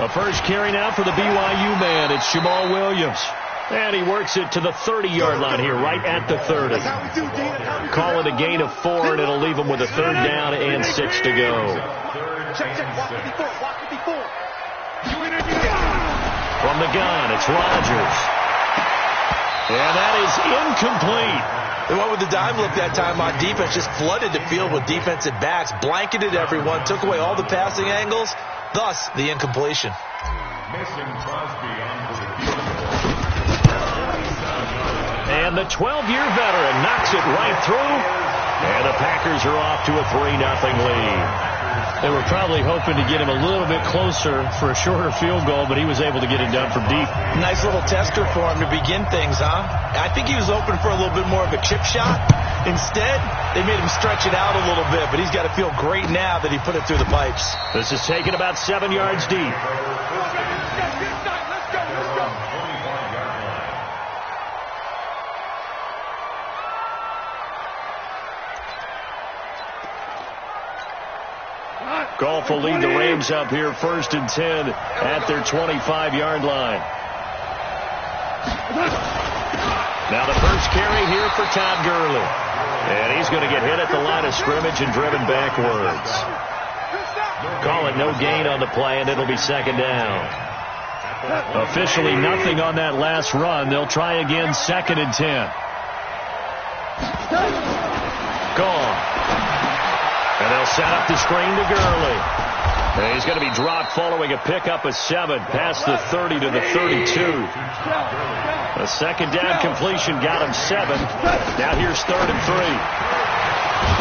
A first carry now for the BYU man. It's Jamal Williams. And he works it to the 30-yard line here, right at the 30. Call it a gain of 4, and it'll leave him with a third down and 6 to go. From the gun, it's Rodgers. And that is incomplete. They went with the dime look that time on defense, just flooded the field with defensive backs, blanketed everyone, took away all the passing angles, thus the incompletion. And the 12-year veteran knocks it right through, and the Packers are off to a 3-0 lead. They were probably hoping to get him a little bit closer for a shorter field goal, but he was able to get it done from deep. Nice little tester for him to begin things, huh? I think he was open for a little bit more of a chip shot. Instead, they made him stretch it out a little bit, but he's got to feel great now that he put it through the pipes. This is taken about 7 yards deep. Goff will lead the Rams up here 1st and 10 at their 25-yard line. Now the first carry here for Todd Gurley. And he's going to get hit at the line of scrimmage and driven backwards. Call it no gain on the play, and it'll be 2nd down. Officially nothing on that last run. They'll try again 2nd and 10. Gone. And they'll set up the screen to Gurley. And he's going to be dropped following a pickup of 7 past the 30 to the 32. A 2nd down completion got him 7. Now here's 3rd and 3.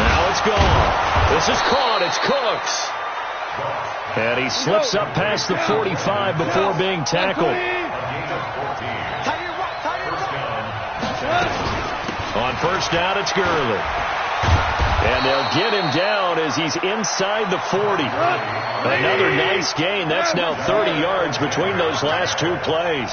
Now it's gone. This is caught. It's Cooks. And he slips up past the 45 before being tackled. On 1st down, it's Gurley. And they'll get him down as he's inside the 40. Another nice gain. That's now 30 yards between those last 2 plays.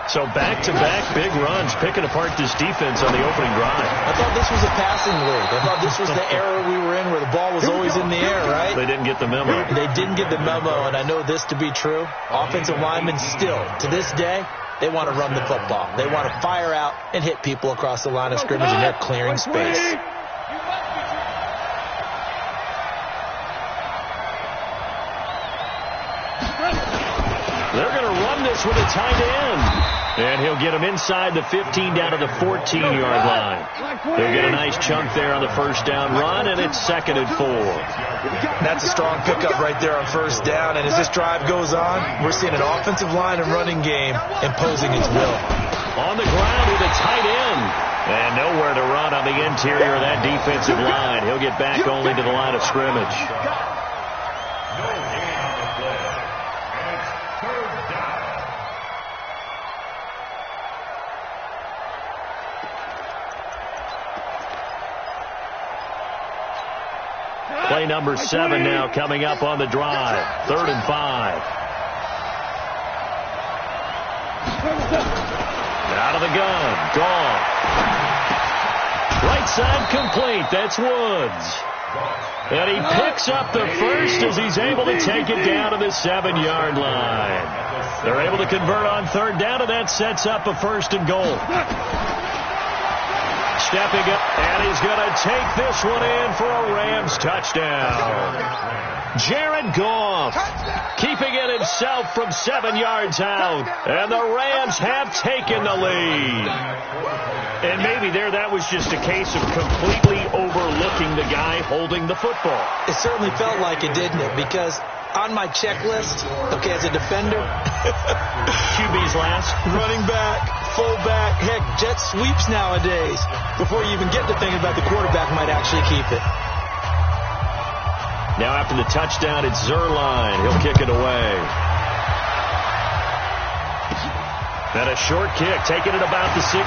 So back-to-back big runs picking apart this defense on the opening drive. I thought this was a passing league. I thought this was the era we were in where the ball was always in the air, right? They didn't get the memo. They didn't get the memo, and I know this to be true. Offensive linemen still, to this day, they want to run the football. They want to fire out and hit people across the line of scrimmage, and they're clearing space. They're going to run this with a tight end. And he'll get him inside the 15 down to the 14-yard line. He'll get a nice chunk there on the 1st down run, and it's 2nd and 4. That's a strong pickup right there on 1st down. And as this drive goes on, we're seeing an offensive line and running game imposing its will. On the ground with a tight end. And nowhere to run on the interior of that defensive line. He'll get back only to the line of scrimmage. Play number 7 now coming up on the drive. 3rd and 5. Out of the gun. Gone. Right side complete. That's Woods. And he picks up the first as he's able to take it down to the 7-yard line. They're able to convert on 3rd down, and that sets up a 1st and goal. Stepping up, and he's going to take this one in for a Rams touchdown. Jared Goff keeping it himself from 7 yards out, and the Rams have taken the lead. And maybe that was just a case of completely overlooking the guy holding the football. It certainly felt like it, didn't it? Because on my checklist, okay, as a defender, QB's last, running back, fullback, heck, jet sweeps nowadays. Before you even get to thinking about the quarterback might actually keep it. Now after the touchdown, it's Zuerlein. He'll kick it away. Then a short kick, taking it about the 16.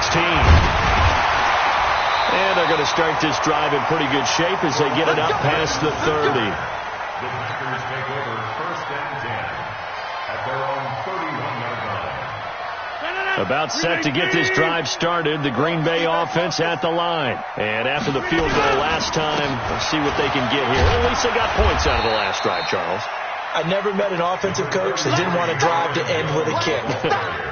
And they're going to start this drive in pretty good shape as they get it up past the 30. The Packers take over 1st and 10 at their own 31-yard line. About set to get this drive started. The Green Bay offense at the line. And after the field goal last time, let's see what they can get here. At least they got points out of the last drive, Charles. I never met an offensive coach that didn't want to drive to end with a kick.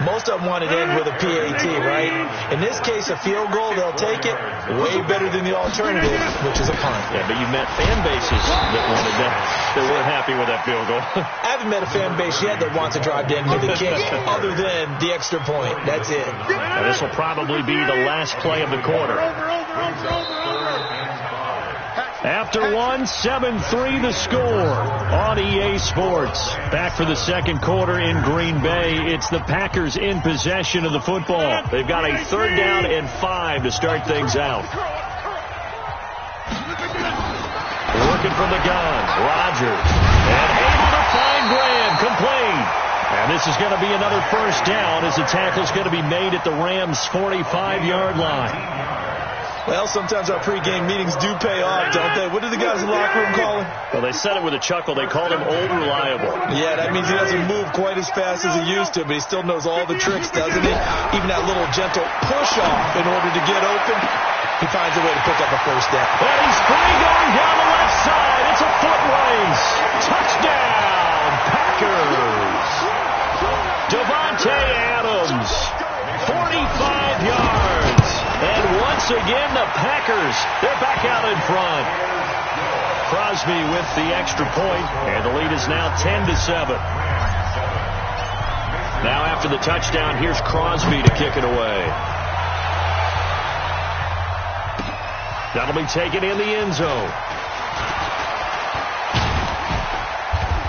Most of them wanted to end with a PAT, right? In this case, a field goal, they'll take it way better than the alternative, which is a punt. Yeah, but you met fan bases that wanted that, that weren't happy with that field goal. I haven't met a fan base yet that wants to drive to end with a kick other than the extra point. That's it. Now, this will probably be the last play of the quarter. After one, 7-3 the score on EA Sports. Back for the second quarter in Green Bay. It's the Packers in possession of the football. They've got a 3rd down and 5 to start things out. Working from the gun, Rodgers. And able to find Graham, complete. And this is going to be another 1st down as the tackle's going to be made at the Rams' 45-yard line. Well, sometimes our pregame meetings do pay off, don't they? What do the guys in the locker room call him? Well, they said it with a chuckle. They called him Old Reliable. Yeah, that means he doesn't move quite as fast as he used to, but he still knows all the tricks, doesn't he? Even that little gentle push-off in order to get open, he finds a way to pick up a 1st down. And he's free going down the left side. It's a foot race. Touchdown, Packers. Davante Adams, 45 yards. And once again, the Packers, they're back out in front. Crosby with the extra point, and the lead is now 10-7. Now after the touchdown, here's Crosby to kick it away. That'll be taken in the end zone.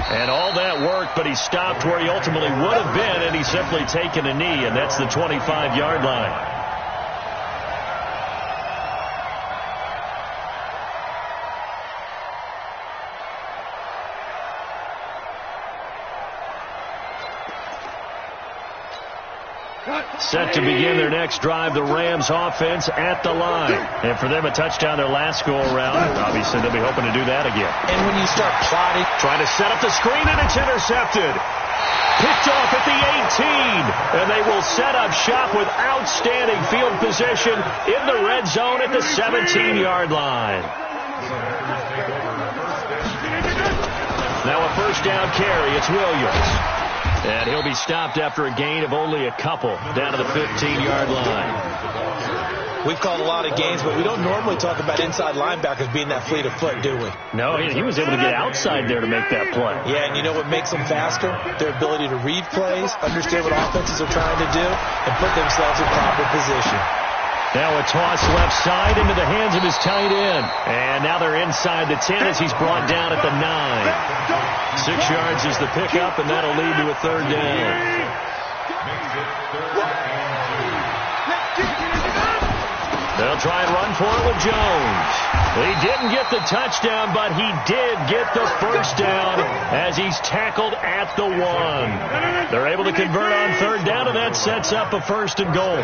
And all that work, but he stopped where he ultimately would have been, and he's simply taken a knee, and that's the 25-yard line. Set to begin their next drive, the Rams offense at the line. And for them, a touchdown their last go-around. Obviously, they'll be hoping to do that again. And when you start plotting, trying to set up the screen, and it's intercepted. Picked off at the 18. And they will set up shop with outstanding field position in the red zone at the 17-yard line. Now a 1st down carry. It's Williams. And he'll be stopped after a gain of only a couple down to the 15-yard line. We've called a lot of games, but we don't normally talk about inside linebackers being that fleet of foot, do we? No, he was able to get outside there to make that play. Yeah, and you know what makes them faster? Their ability to read plays, understand what offenses are trying to do, and put themselves in proper position. Now a toss left side into the hands of his tight end. And now they're inside the 10 as he's brought down at the 9. 6 yards is the pickup, and that'll lead to a 3rd down. They'll try and run for it with Jones. He didn't get the touchdown, but he did get the 1st down as he's tackled at the 1. They're able to convert on 3rd down, and that sets up a 1st and goal.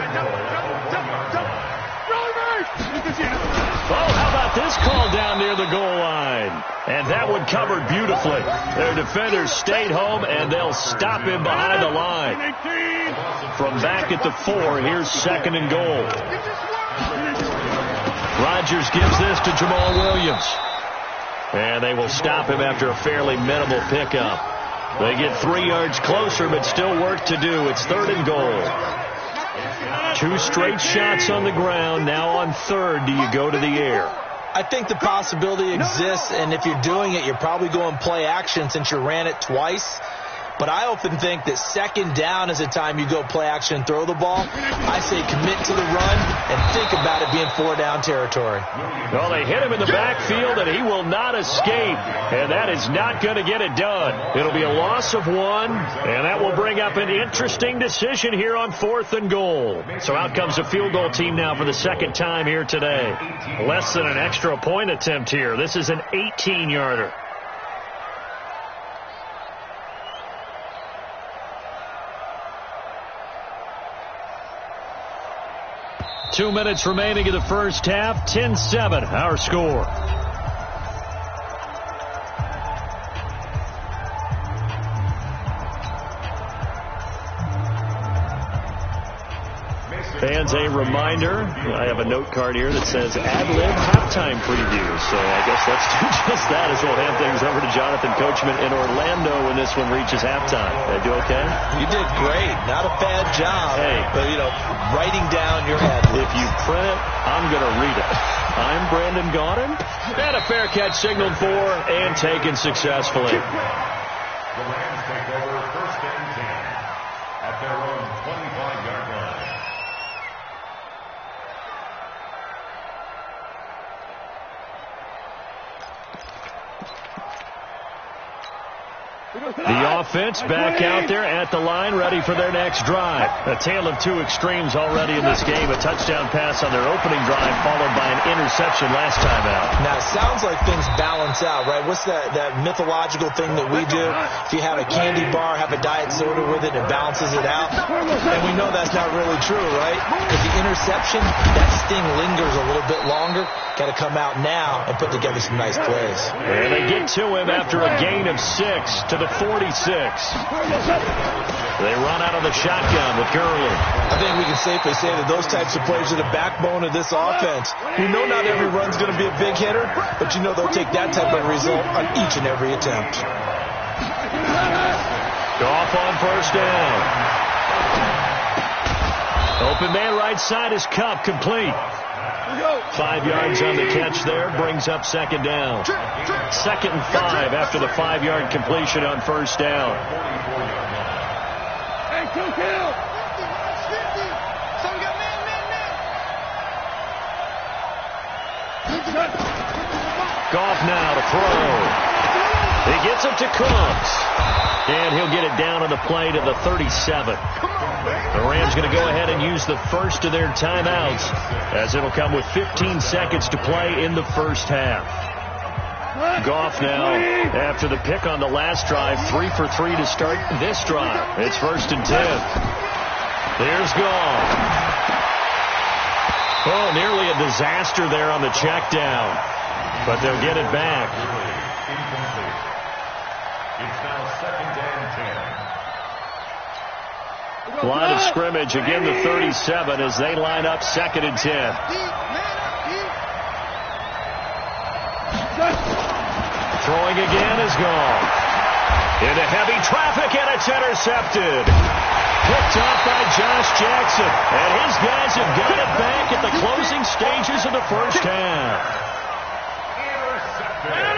Oh, how about this call down near the goal line? And that one covered beautifully. Their defenders stayed home, and they'll stop him behind the line. From back at the 4, here's 2nd and goal. Rodgers gives this to Jamal Williams. And they will stop him after a fairly minimal pickup. They get 3 yards closer, but still work to do. It's 3rd and goal. 2 straight shots on the ground. Now on 3rd, do you go to the air? I think the possibility exists, and if you're doing it, you're probably going play action since you ran it twice. But I often think that 2nd down is the time you go play action and throw the ball. I say commit to the run and think about it being 4-down territory. Well, they hit him in the backfield, and he will not escape. And that is not going to get it done. It'll be a loss of 1, and that will bring up an interesting decision here on 4th and goal. So out comes a field goal team now for the 2nd time here today. Less than an extra point attempt here. This is an 18-yarder. Two minutes remaining in the first half. 10-7, our score. Fans, a reminder, I have a note card here that says ad-lib halftime preview. So I guess let's do just that as we'll hand things over to Jonathan Coachman in Orlando when this one reaches halftime. Did I do okay? You did great. Not a bad job. Hey. But, writing down your ad-libs. If you print it, I'm going to read it. I'm Brandon Gaudin. And a fair catch signaled for and taken successfully. The Rams take over first and 10 at their own 25-yard line. The offense back out there at the line, ready for their next drive. A tale of two extremes already in this game. A touchdown pass on their opening drive, followed by an interception last time out. Now, it sounds like things balance out, right? What's that mythological thing that we do? If you have a candy bar, have a diet soda with it, it balances it out. And we know that's not really true, right? Because the interception, that sting lingers a little bit longer. Got to come out now and put together some nice plays. And they get to him after a gain of 6 to the 46. They run out of the shotgun with Gurley. I think we can safely say that those types of plays are the backbone of this offense. We know not every run's going to be a big hitter, but they'll take that type of result on each and every attempt. Goff on first down. Open man right side is Kupp, complete. 5 yards on the catch there, brings up second down. 2nd and 5 after the 5-yard completion on first down. Goff now to throw. He gets it to Cooks. And he'll get it down on the play to the 37. The Rams going to go ahead and use the first of their timeouts, as it'll come with 15 seconds to play in the first half. Goff now, after the pick on the last drive, 3 for 3 to start this drive. It's 1st and 10. There's Goff. Oh, nearly a disaster there on the check down, but they'll get it back. It's now 2nd and 10. Line of scrimmage, again the 37 as they line up 2nd and 10. Throwing again is gone. Into heavy traffic, and it's intercepted. Picked off by Josh Jackson. And his guys have got it back at the closing stages of the first half.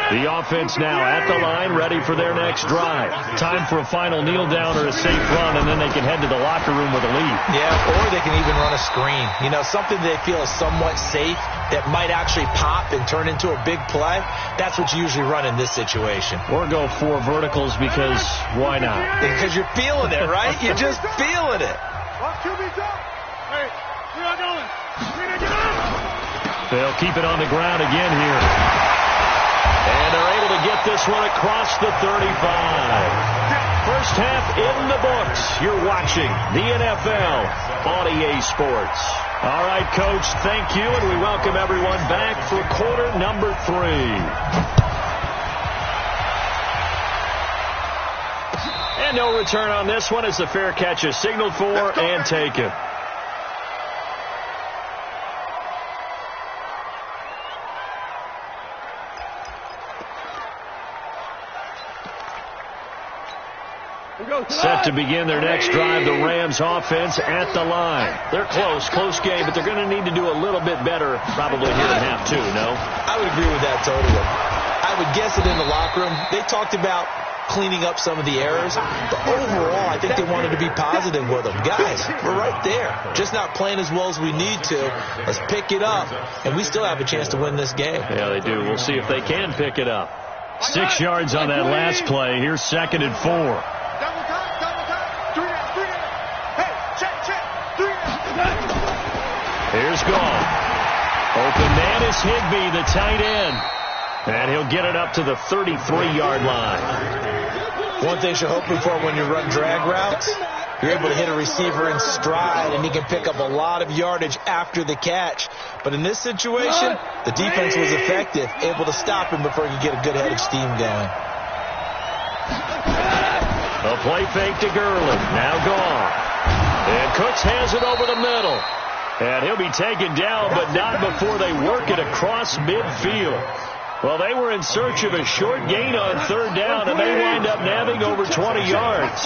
The offense now at the line, ready for their next drive. Time for a final kneel down or a safe run, and then they can head to the locker room with a lead. Yeah, or they can even run a screen. Something they feel is somewhat safe that might actually pop and turn into a big play. That's what you usually run in this situation. Or go 4 verticals because why not? Because you're feeling it, right? You're just feeling it. They'll keep it on the ground again here. And they're able to get this one across the 35. First half in the books. You're watching the NFL on EA Sports. All right, Coach, thank you, and we welcome everyone back for quarter number 3. And no return on this one as the fair catch is signaled for and taken. Set to begin their next drive, the Rams offense at the line. They're close game, but they're going to need to do a little bit better probably here in half 2, no? I would agree with that totally. I would guess that in the locker room, they talked about cleaning up some of the errors, but overall, I think they wanted to be positive with them. Guys, we're right there. Just not playing as well as we need to. Let's pick it up, and we still have a chance to win this game. Yeah, they do. We'll see if they can pick it up. 6 yards on that last play. Here's 2nd and 4. Here's Goff. Open man is Higbee, the tight end. And he'll get it up to the 33-yard line. One thing you're hoping for when you run drag routes, you're able to hit a receiver in stride, and he can pick up a lot of yardage after the catch. But in this situation, the defense was effective, able to stop him before he could get a good head of steam going. A play fake to Gurley. Now Goff. And Cooks has it over the middle. And he'll be taken down, but not before they work it across midfield. Well, they were in search of a short gain on third down, and they wind up nabbing over 20 yards.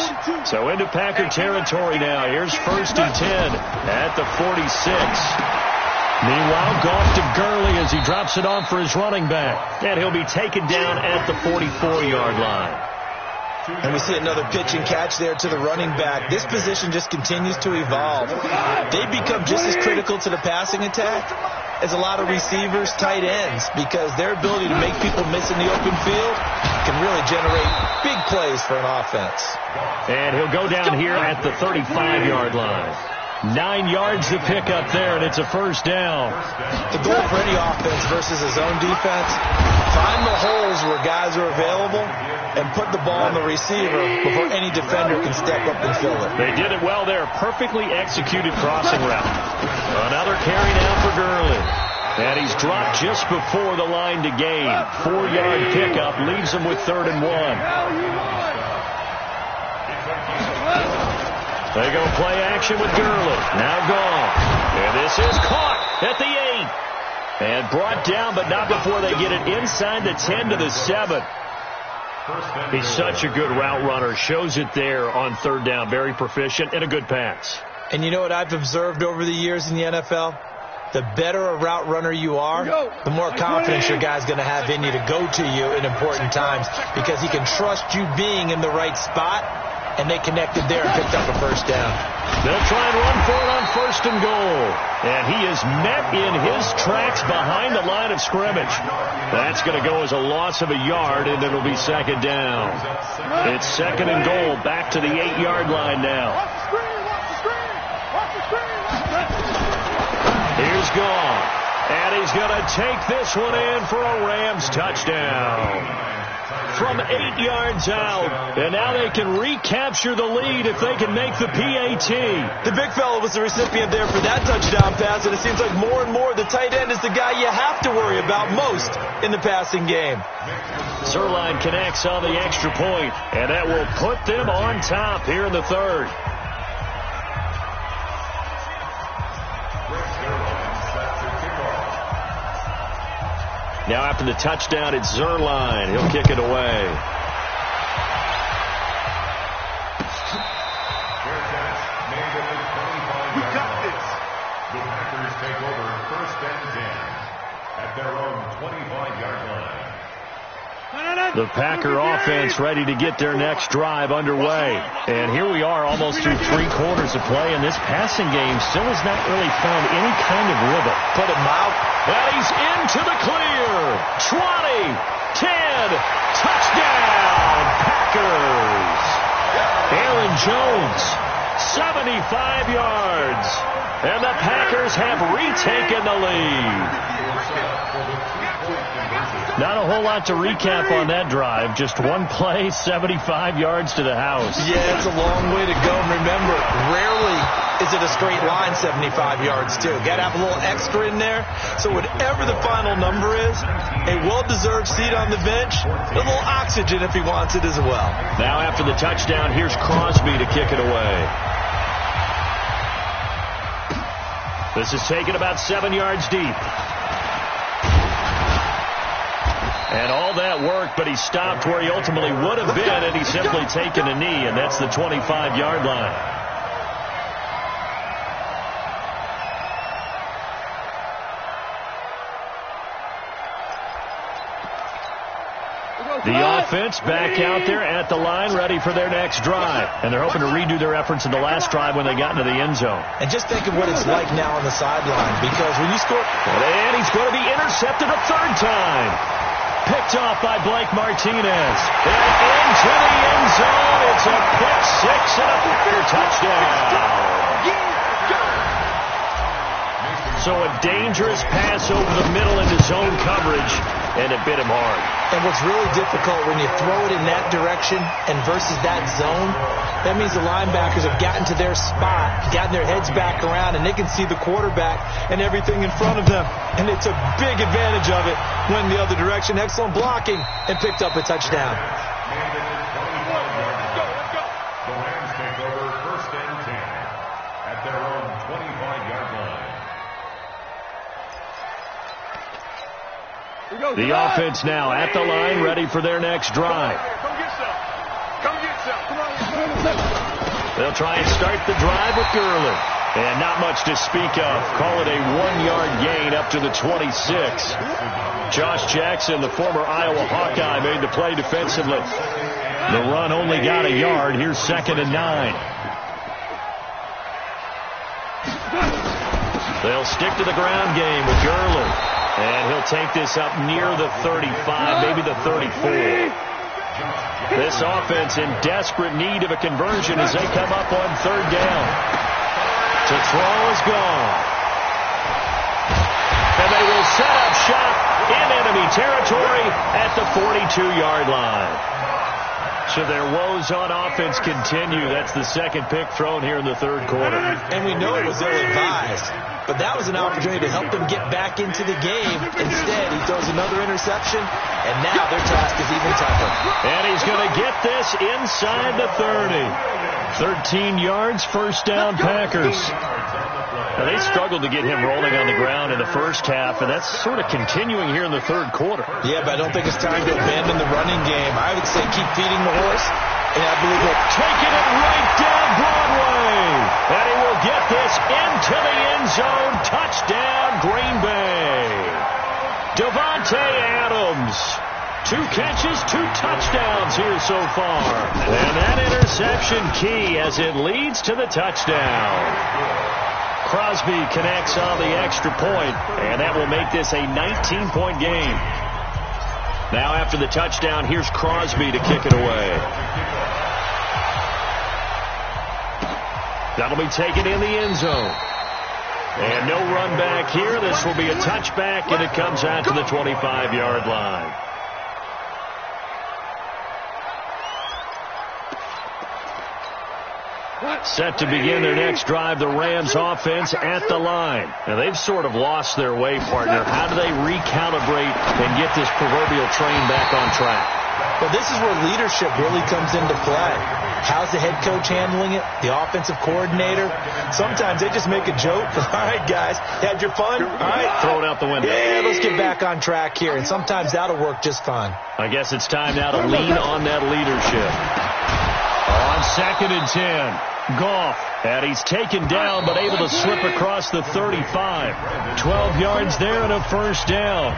So into Packer territory now. Here's 1st and 10 at the 46. Meanwhile, Goff to Gurley as he drops it off for his running back. And he'll be taken down at the 44-yard line. And we see another pitch and catch there to the running back. This position just continues to evolve. They become just as critical to the passing attack as a lot of receivers, tight ends, because their ability to make people miss in the open field can really generate big plays for an offense. And he'll go down here at the 35-yard line. 9 yards to pick up there, and it's a 1st down. The goal for any offense versus a zone defense, find the holes where guys are available and put the ball on the receiver before any defender can step up and fill it. They did it well there. Perfectly executed crossing route. Another carry now for Gurley. And he's dropped just before the line to gain. 4-yard pickup leaves him with 3rd and 1. They go play action with Gurley. Now gone. And this is caught at the 8. And brought down, but not before they get it inside the 10 to the 7. He's such a good route runner. Shows it there on 3rd down. Very proficient and a good pass. And you know what I've observed over the years in the NFL? The better a route runner you are, the more confidence your guy's going to have in you to go to you in important times, because he can trust you being in the right spot, and they connected there and picked up a 1st down. They'll try and run for it on 1st and goal. And he is met in his tracks behind the line of scrimmage. That's going to go as a loss of a yard, and it'll be 2nd down. It's 2nd and goal, back to the 8-yard line now. Here's Goff, and he's going to take this one in for a Rams touchdown. From 8 yards out, and now they can recapture the lead if they can make the PAT. The big fella was the recipient there for that touchdown pass, and it seems like more and more the tight end is the guy you have to worry about most in the passing game. Zuerlein connects on the extra point, and that will put them on top here in the 3rd. Now after the touchdown, it's Zuerlein. He'll kick it away. We got this. The Packers take over 1st and 10 at their own 25-yard line. The Packer offense ready to get their next drive underway. And here we are almost through 3 quarters of play, and this passing game still has not really found any kind of rhythm. Put him out. And he's into the clear. 20, 10, touchdown, Packers. Aaron Jones, 75 yards. And the Packers have retaken the lead. Not a whole lot to recap on that drive. Just one play, 75 yards to the house. Yeah, it's a long way to go. And remember, rarely is it a straight line 75 yards, too. Got to have a little extra in there. So whatever the final number is, a well-deserved seat on the bench, a little oxygen if he wants it as well. Now after the touchdown, here's Crosby to kick it away. This is taken about 7 yards deep. And all that work, but he stopped where he ultimately would have been, and he's simply taken a knee, and that's the 25-yard line. The offense back out there at the line, ready for their next drive. And they're hoping to redo their efforts in the last drive when they got into the end zone. And just think of what it's like now on the sideline, because when you score... And he's going to be intercepted a 3rd time. Picked off by Blake Martinez. And into the end zone. It's a pick 6 and a Packer touchdown. So a dangerous pass over the middle into zone coverage, and it bit him hard. And what's really difficult when you throw it in that direction and versus that zone, that means the linebackers have gotten to their spot, gotten their heads back around, and they can see the quarterback and everything in front of them. And they took big advantage of it, went in the other direction, excellent blocking, and picked up a touchdown. The Rams take over 1st and 10 at their own 25-yard line. The offense now at the line, ready for their next drive. They'll try and start the drive with Gurley. And not much to speak of. Call it a 1-yard gain up to the 26. Josh Jackson, the former Iowa Hawkeye, made the play defensively. The run only got a yard. Here's 2nd and 9. They'll stick to the ground game with Gurley. And he'll take this up near the 35, maybe the 34. This offense in desperate need of a conversion as they come up on 3rd down. To throw is gone. And they will set up shop in enemy territory at the 42-yard line. So their woes on offense continue. That's the 2nd pick thrown here in the 3rd quarter. And we know it was ill-advised, but that was an opportunity to help them get back into the game. Instead, he throws another interception, and now their task is even tougher. And he's going to get this inside the 30. 13 yards, 1st down, Packers. Now, they struggled to get him rolling on the ground in the first half, and that's sort of continuing here in the 3rd quarter. Yeah, but I don't think it's time to abandon the running game. I would say keep feeding the horse, and I believe he'll taking it right down Broadway. And he will get this into the end zone. Touchdown, Green Bay. Davante Adams. 2 catches, 2 touchdowns here so far. And that interception key as it leads to the touchdown. Crosby connects on the extra point, and that will make this a 19-point game. Now after the touchdown, here's Crosby to kick it away. That'll be taken in the end zone. And no run back here. This will be a touchback, and it comes out to the 25-yard line. Set to begin their next drive, the Rams offense at the line. Now, they've sort of lost their way, partner. How do they recalibrate and get this proverbial train back on track? Well, this is where leadership really comes into play. How's the head coach handling it? The offensive coordinator? Sometimes they just make a joke. All right, guys, had your fun? All right. Throw it out the window. Yeah, let's get back on track here. And sometimes that'll work just fine. I guess it's time now to lean on that leadership. On 2nd and 10. Goff, and he's taken down but able to slip across the 35. 12 yards there and a 1st down.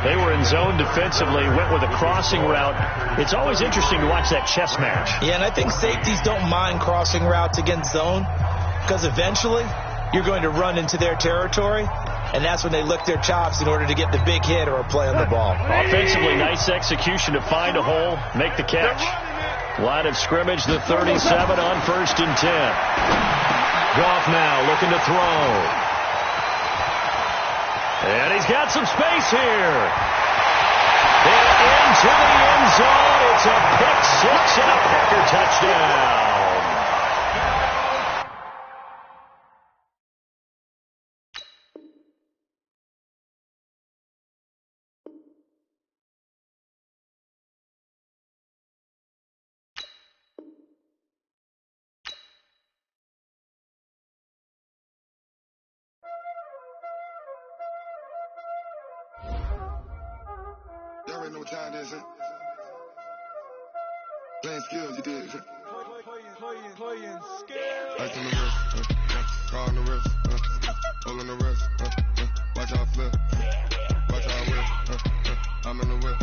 They were in zone defensively, went with a crossing route. It's always interesting to watch that chess match. Yeah, and I think safeties don't mind crossing routes against zone because eventually you're going to run into their territory, and that's when they lick their chops in order to get the big hit or a play on the ball. Offensively, nice execution to find a hole, make the catch. Line of scrimmage, the 37 on 1st and 10. Goff now looking to throw. And he's got some space here. And into the end zone. It's a pick 6 and a Packer touchdown. Y'all already know what time it is, huh? Playing skills, you did. Playing skills. Ice on the wrist, car on the wrist, hole on the wrist, watch out flip, watch out whip, I'm in the whip.